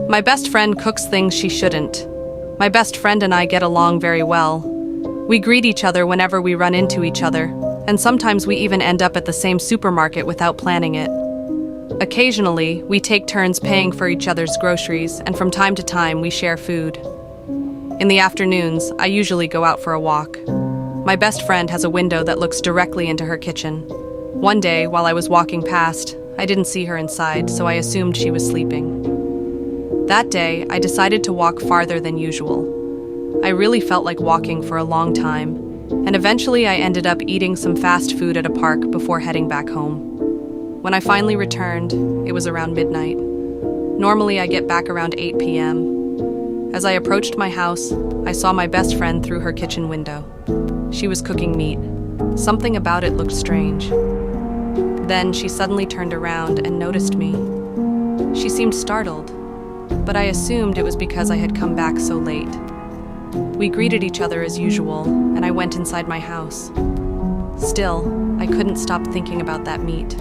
My best friend cooks things she shouldn't. My best friend and I get along very well. We greet each other whenever we run into each other, and sometimes we even end up at the same supermarket without planning it. Occasionally, we take turns paying for each other's groceries, and from time to time, we share food. In the afternoons, I usually go out for a walk. My best friend has a window that looks directly into her kitchen. One day, while I was walking past, I didn't see her inside, so I assumed she was sleeping. That day, I decided to walk farther than usual. I really felt like walking for a long time, and eventually I ended up eating some fast food at a park before heading back home. When I finally returned, it was around midnight. Normally, I get back around 8 p.m. As I approached my house, I saw my best friend through her kitchen window. She was cooking meat. Something about it looked strange. Then she suddenly turned around and noticed me. She seemed startled, but I assumed it was because I had come back so late. We greeted each other as usual, and I went inside my house. Still, I couldn't stop thinking about that meat.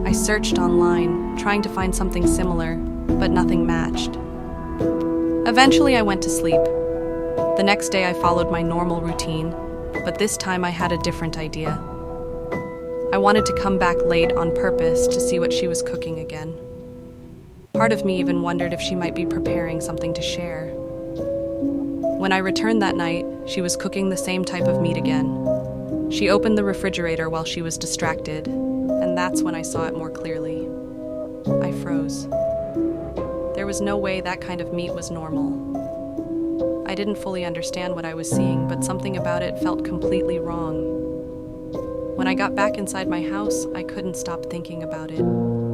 I searched online, trying to find something similar, but nothing matched. Eventually, I went to sleep. The next day, I followed my normal routine, but this time I had a different idea. I wanted to come back late on purpose to see what she was cooking again. Part of me even wondered if she might be preparing something to share. When I returned that night, she was cooking the same type of meat again. She opened the refrigerator while she was distracted, and that's when I saw it more clearly. I froze. There was no way that kind of meat was normal. I didn't fully understand what I was seeing, but something about it felt completely wrong. When I got back inside my house, I couldn't stop thinking about it.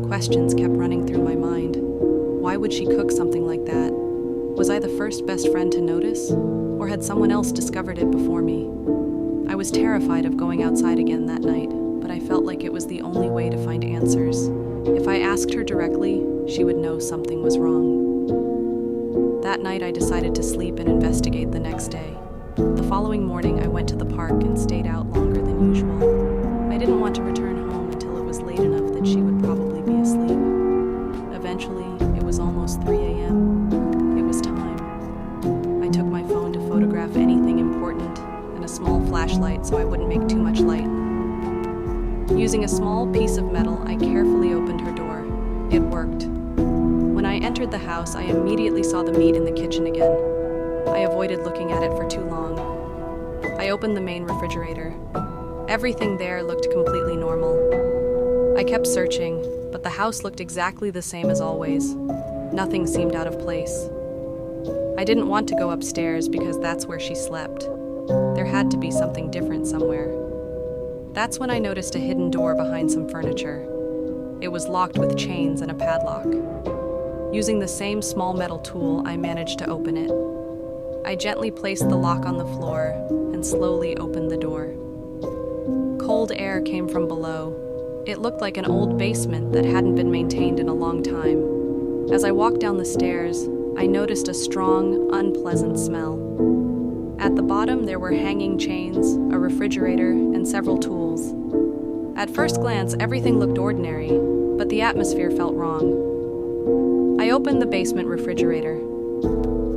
Questions kept running through my mind. Why would she cook something like that? Was I the first best friend to notice? Or had someone else discovered it before me? I was terrified of going outside again that night, but I felt like it was the only way to find answers. If I asked her directly, she would know something was wrong. That night I decided to sleep and investigate the next day. The following morning I went to the park and stayed out longer than usual. I didn't want to return home until it was late enough that she would probably be asleep. Eventually, it was almost 3 a.m. It was time. I took my phone to photograph anything important and a small flashlight so I wouldn't make too much light. Using a small piece of metal, I carefully opened her door. It worked. When I entered the house, I immediately saw the meat in the kitchen again. I avoided looking at it for too long. I opened the main refrigerator. Everything there looked completely normal. I kept searching, but the house looked exactly the same as always. Nothing seemed out of place. I didn't want to go upstairs because that's where she slept. There had to be something different somewhere. That's when I noticed a hidden door behind some furniture. It was locked with chains and a padlock. Using the same small metal tool, I managed to open it. I gently placed the lock on the floor and slowly opened the door. Cold air came from below. It looked like an old basement that hadn't been maintained in a long time. As I walked down the stairs, I noticed a strong, unpleasant smell. At the bottom, there were hanging chains, a refrigerator, and several tools. At first glance, everything looked ordinary, but the atmosphere felt wrong. I opened the basement refrigerator.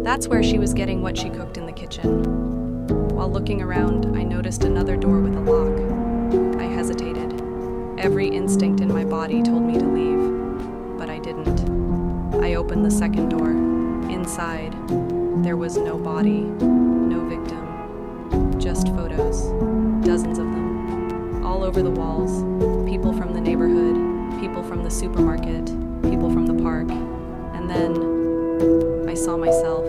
That's where she was getting what she cooked in the kitchen. While looking around, I noticed another door with a lock. I hesitated. Every instinct in my body told me to leave, but I didn't. I opened the second door. Inside, there was no body, no victim, just photos, dozens of them, all over the walls. People from the neighborhood, people from the supermarket, people from the park, and then I saw myself,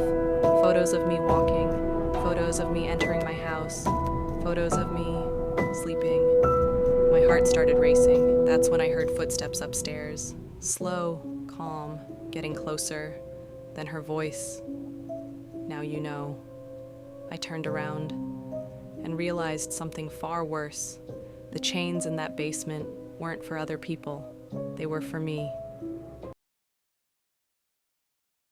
photos of me walking, photos of me entering my house, photos of me sleeping. My heart started racing. That's when I heard footsteps upstairs, slow, calm, getting closer. Then her voice, "Now you know." I turned around and realized something far worse. The chains in that basement weren't for other people. They were for me.